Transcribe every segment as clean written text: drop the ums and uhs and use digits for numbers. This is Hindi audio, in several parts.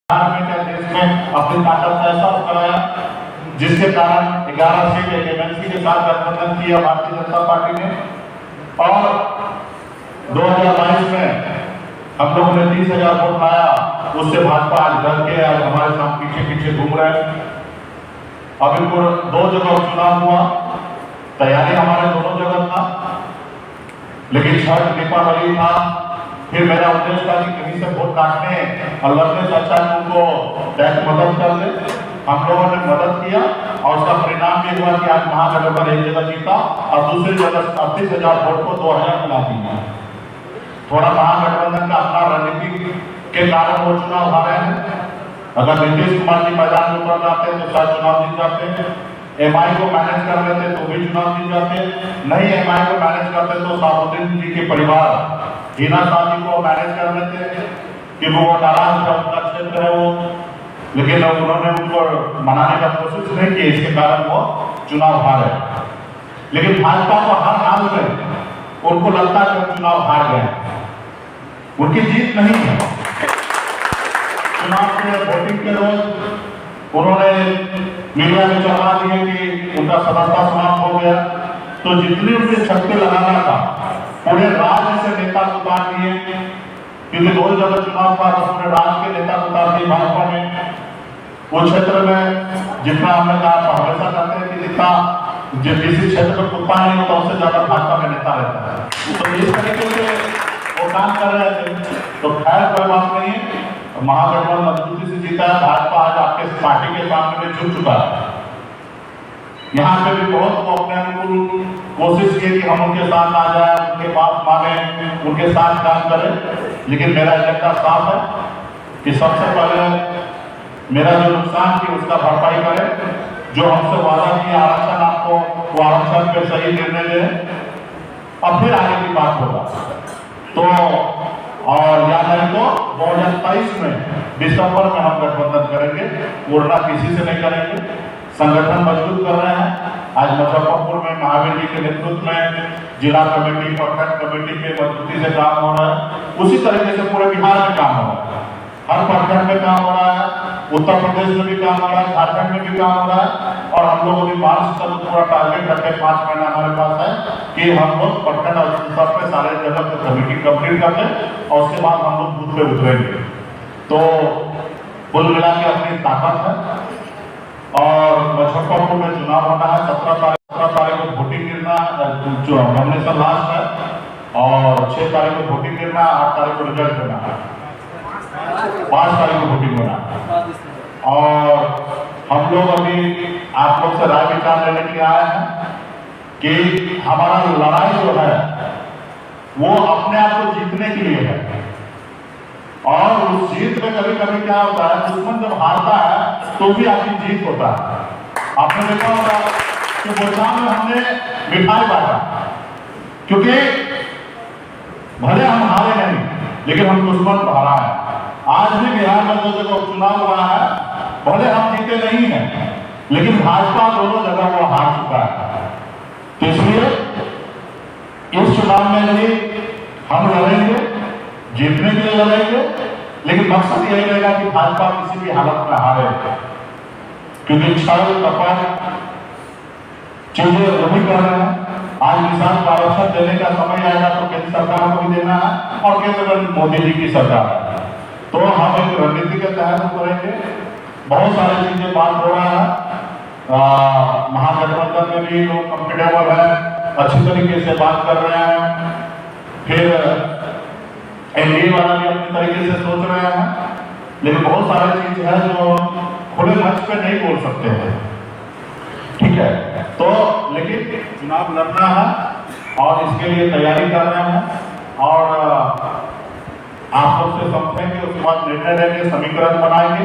क्या देश में अपनी ताकत का एहसास कराया, जिसके कारण 11 सीट एक एमएनसी के साथ गठबंधन किया भारतीय जनता पार्टी ने। और 2022 में हम लोगों ने 30,000 वोट लाया, उससे भाजपा आज डर के आज हमारे साथ पीछे पीछे घूम रहे हैं। अभी 2 जगह चुनाव हुआ, तैयारी हमारे दोनों जगह था, लेकिन छठ दीपावली था। फिर मेरा उद्देश्य था कि कहीं से वोट काटने और लड़ने से अच्छा उनको टैक्स मदद कर दे। हम लोगों ने मदद किया और उसका परिणाम ये हुआ कि आज महागठबंधन एक जगह जीता और दूसरी जगह 38,000 वोट को 2,000 मिला दिया। थोड़ा महागठबंधन का अपना रणनीति के कारण वो चुनाव हारे हैं। अगर नीतीश कुमार जी मैदान में उतर जाते तो शायद चुनाव जीत जाते, एमआई को मैनेज कर लेते तो भी चुनाव जीत जाते, नहीं एमआई को मैनेज करते तो साबुद्दीन जी के परिवार हिना शाह जी को मैनेज कर लेते कि वो नाराज था, उनका क्षेत्र है वो, लेकिन उन्होंने उनको मनाने का कोशिश नहीं की, इसके कारण वो चुनाव हारे। लेकिन भाजपा को हर हाल में उनको लगता है कि चुनाव हार गए, उनकी जीत नहीं है। चुनाव के वोटिंग के रोज उन्होंने मीडिया में चढ़ा दिए कि उनका सदस्यता समाप्त हो गया, तो जितनी उनके छक्के लगाना था पूरे राज्य से नेता उतार दिए, क्योंकि 2 जगह चुनाव था तो पूरे राज्य के नेता उतार दिए भाजपा ने। वो क्षेत्र में जितना हमने कहा हमेशा कहते हैं कि जितना किसी क्षेत्र में कुत्ता नहीं होता उससे ज्यादा भाजपा में नेता रहता है, तो इस तरीके से वो काम कर रहे थे। तो खैर कोई बात नहीं है, महागठबंधन मजबूती से जीता है। भाजपा आज आपके पार्टी के सामने में झुक चुका है। यहाँ पे भी बहुत वो अपने अनुकूल कोशिश की कि हम उनके साथ आ जाए, उनके बात माने, उनके साथ काम करें, लेकिन मेरा एजेंडा साफ है कि सबसे पहले मेरा जो नुकसान थी उसका भरपाई करें। जो हमसे वादा किया आरक्षण, आपको वो आरक्षण पे सही निर्णय दें और फिर आगे की बात होगा। तो और या नहीं तो 2023 में दिसंबर में हम गठबंधन करेंगे, वरना किसी से नहीं करेंगे। संगठन मजबूत कर रहे हैं। आज मुजफ्फरपुर में महावीर जी के नेतृत्व में जिला कमेटी, प्रखंड कमेटी के मजबूती से काम हो रहा है। उसी तरीके से पूरे बिहार में काम हो रहा है, हर प्रखंड में काम हो रहा है, उत्तर प्रदेश में भी काम हो रहा है, झारखंड में भी काम हो रहा है। और हम लोग अभी मार्च तक पूरा टारगेट रखे, 5 महीना हमारे पास है कि हम लोग प्रखंड और स्तर पे सारे जगह पे कमेटी कंप्लीट कर लें और उसके बाद हम लोग बूथ पे उतरेंगे। तो कुल मिला के अपनी ताकत है। और मुजफ्फरपुर में चुनाव होना है, 17 तारीख को वोटिंग गिरना, नॉमिनेशन लास्ट है और 6 तारीख को वोटिंग गिरना, 8 तारीख को रिजल्ट देना है, 5 तारीख को वोटिंग होना है। और हम लोग अभी आप लोग से राय विचार लेने के लिए आए हैं कि हमारा लड़ाई जो है वो अपने आप को जीतने के लिए है। और उस जीत में कभी कभी क्या होता है, दुश्मन जब हारता है तो भी आपकी जीत होता है। आपने देखा होगा कि भोपाल में हमने मिठाई बांटा, क्योंकि भले हम हारे नहीं लेकिन हम दुश्मन को हरा है। आज भी बिहार में 2 जगह चुनाव हुआ है, भले हम जीते नहीं हैं लेकिन भाजपा दोनों जगह वो हार चुका है। तो इसलिए इस चुनाव में भी हम लड़ेंगे, जीतने के लिए लड़ेंगे, लेकिन मकसद यही रहेगा कि भाजपा किसी भी हालत में हारे, क्योंकि छल कपट चीजें वही कर रहे हैं। आज किसान को आरक्षण देने का समय आएगा तो केंद्र सरकार को भी देना है और केंद्र में मोदी जी की सरकार है। तो हम एक रणनीति के तहत करेंगे। बहुत सारी चीजें बात हो रहा है, महागठबंधन में भी लोग कंफर्टेबल है, अच्छी तरीके से बात कर रहे हैं। फिर एनडीए वाला भी अपनी तरीके से सोच रहे हैं, लेकिन बहुत सारी चीज है जो खुले मंच पे नहीं बोल सकते हैं, ठीक है। तो लेकिन चुनाव लड़ना है और इसके लिए तैयारी कर रहे हैं और आप लोग से समझेंगे, उसके बाद निर्णय लेंगे, समीकरण बनाएंगे।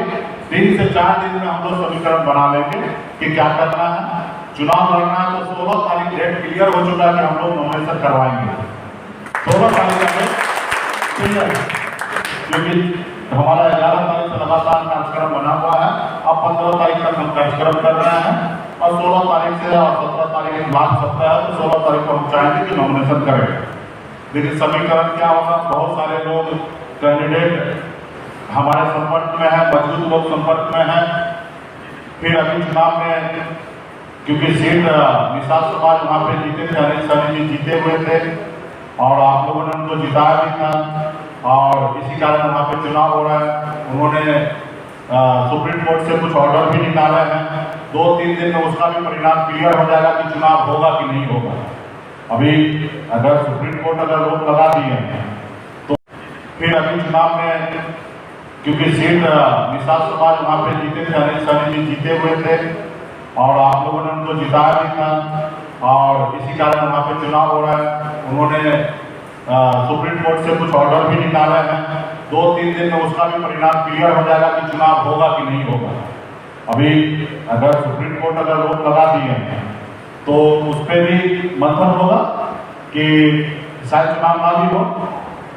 3 से 4 दिन में हम लोग समीकरण बना लेंगे कि क्या करना है। चुनाव लड़ना है तो 16 तारीख डेट क्लियर हो चुका है कि हम लोग नॉमिनेशन करवाएंगे 16 तारीख का, क्योंकि हमारा 11 तारीख से लगातार कार्यक्रम बना हुआ है। अब 15 तारीख तक हम कार्यक्रम कर रहे हैं और 16 तारीख से और 17 तारीख लास्ट सप्ताह है, तो 16 तारीख को हम चाहेंगे कि नॉमिनेशन करेंगे। लेकिन समीकरण क्या होगा, बहुत सारे लोग कैंडिडेट हमारे संपर्क में है, मजबूत लोग संपर्क में है। फिर अभी चुनाव में क्योंकि सीट निषाद समाज वहाँ पे जीते थे, अनिल सैनी जी जीते हुए थे और आप लोगों ने उनको जिताया भी था और इसी कारण वहाँ पे चुनाव हो रहा है। उन्होंने सुप्रीम कोर्ट से कुछ ऑर्डर भी निकाले हैं, 2-3 दिन में उसका भी परिणाम क्लियर हो जाएगा कि चुनाव होगा कि नहीं होगा। अभी अगर सुप्रीम कोर्ट अगर रोक लगा दिए हैं तो फिर अभी चुनाव में क्योंकि सीट निषाद समाज वहाँ पे जीते थे, अनिल सैनी जी जीते हुए थे और आप लोगों ने उनको जिताया भी था और इसी कारण वहाँ पे चुनाव हो रहा है। उन्होंने सुप्रीम कोर्ट से कुछ ऑर्डर भी निकाले हैं, 2-3 दिन में उसका भी परिणाम क्लियर हो जाएगा कि चुनाव होगा कि नहीं होगा। अभी अगर सुप्रीम कोर्ट अगर रोक लगा दिए हैं तो उस पर भी मंथन होगा कि शायद चुनाव ना भी हो,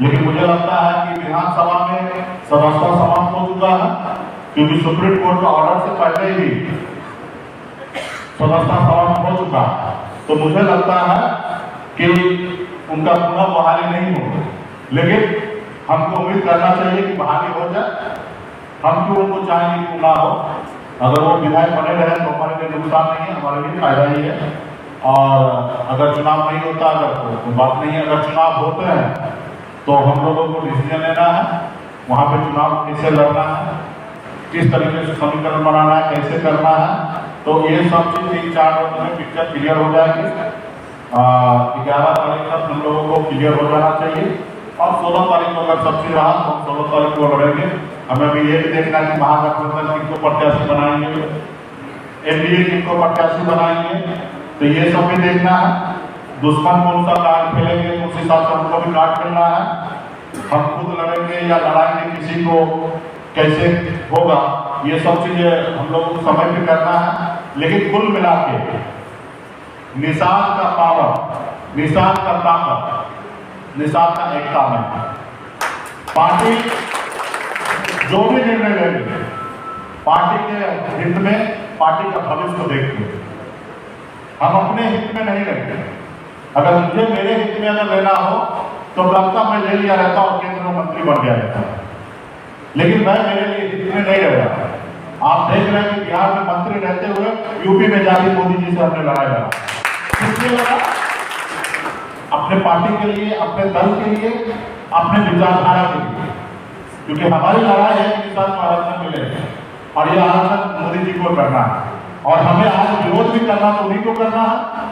लेकिन मुझे लगता है कि विधानसभा में सदस्यता समाप्त हो चुका है क्योंकि सुप्रीम कोर्ट का ऑर्डर से पहले ही सदस्यता समाप्त हो चुका है। तो मुझे लगता है कि उनका पुनः बहाली नहीं होगी, लेकिन हमको उम्मीद करना चाहिए कि बहाली हो जाए। हम क्यों उनको चाहेंगे कि ना हो, अगर वो विधायक बने रहे तो हमारे लिए नुकसान नहीं है, हमारे लिए फायदा ही है। और अगर चुनाव नहीं होता, अगर कोई बात नहीं है, अगर चुनाव होते हैं तो हम लोगों को डिसीजन लेना है, वहाँ पे चुनाव कैसे लड़ना है, किस तरीके से समीकरण बनाना है, कैसे करना है। तो ये सब चीज 3-4 रोज में पिक्चर क्लियर हो जाएगी। 11 तारीख तक हम लोगों को क्लियर हो जाना चाहिए और 16 तारीख को अगर सब चीज रहा तो 16 तारीख को लड़ेंगे। हमें भी ये भी देखना है कि महागठबंधन किनको प्रत्याशी बनाएंगे, एनडीए किनको प्रत्याशी बनाएंगे, तो ये सब भी देखना है। दुश्मन कौन सा कार्ड खेलेंगे उस हिसाब से हमको भी कार्ड खेलना है। हम खुद लड़ेंगे या लड़ाएंगे किसी को, कैसे होगा, ये सब चीजें हम लोगों को समझ में करना है। लेकिन कुल मिला के निषाद का पावर, निषाद का ताकत, निषाद का एकता में है। पार्टी जो भी निर्णय लेगी पार्टी के हित में, पार्टी का भविष्य को देखते हुए, हम अपने हित में नहीं लेंगे। अगर मुझे मेरे हित में अगर लेना हो तो कब तक मैं ले लिया रहता और केंद्रीय मंत्री बन गया रहता, लेकिन मैं मेरे लिए हित में नहीं रह रहा। आप देख रहे हैं कि बिहार में मंत्री रहते हुए यूपी में जाके मोदी जी से हमने लड़ाई लड़ा, किसलिए लड़ा? अपने पार्टी के लिए, अपने दल के लिए, अपने विचारधारा के लिए, क्योंकि हमारी लड़ाई है कि निषाद को आरक्षण मिले और ये आरक्षण मोदी जी को करना है और हमें आज विरोध भी करना तो उन्हीं को करना है।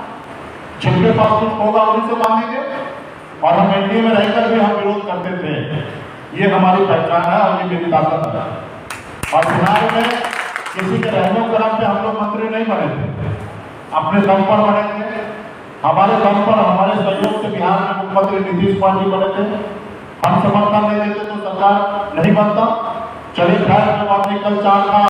जिनके पास कुछ होगा उन्हीं से मांगेंगे और हम एनडीए में रहकर भी हम विरोध करते थे। ये हमारी पहचान है और ये मेरी ताकत है। और बिहार में किसी के रहने करम पे हम लोग मंत्री नहीं बने थे, अपने दम पर बने थे। हमारे दम पर, हमारे सहयोग से बिहार में मुख्यमंत्री नीतीश कुमार जी बने थे। हम समर्थन नहीं देते तो सरकार नहीं बनता। चलिए खैर, जो बात नहीं, कल 4 था